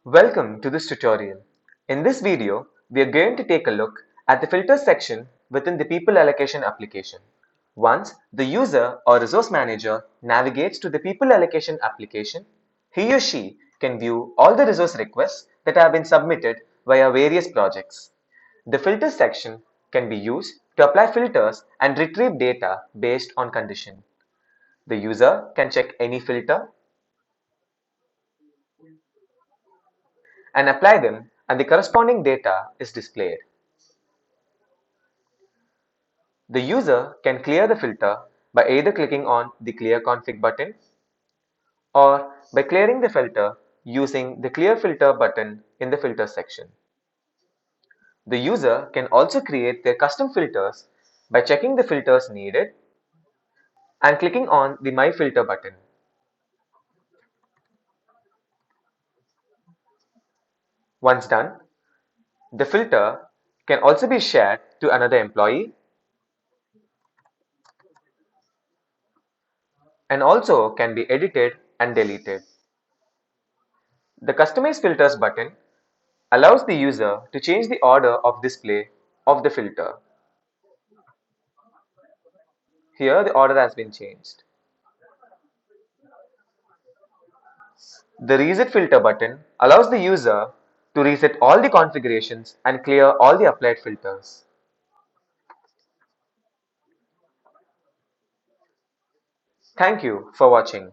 Welcome to this tutorial. In this video, we are going to take a look at the filters section within the People Allocation application. Once the user or resource manager navigates to the People Allocation application, he or she can view all the resource requests that have been submitted via various projects. The filters section can be used to apply filters and retrieve data based on condition. The user can check any filter and apply them, and the corresponding data is displayed. The user can clear the filter by either clicking on the Clear Config button or by clearing the filter using the Clear Filter button in the Filters section. The user can also create their custom filters by checking the filters needed and clicking on the My Filter button. Once done, the filter can also be shared to another employee and also can be edited and deleted. The Customize Filters button allows the user to change the order of display of the filter. Here the order has been changed. The Reset Filter button allows the user to reset all the configurations and clear all the applied filters. Thank you for watching.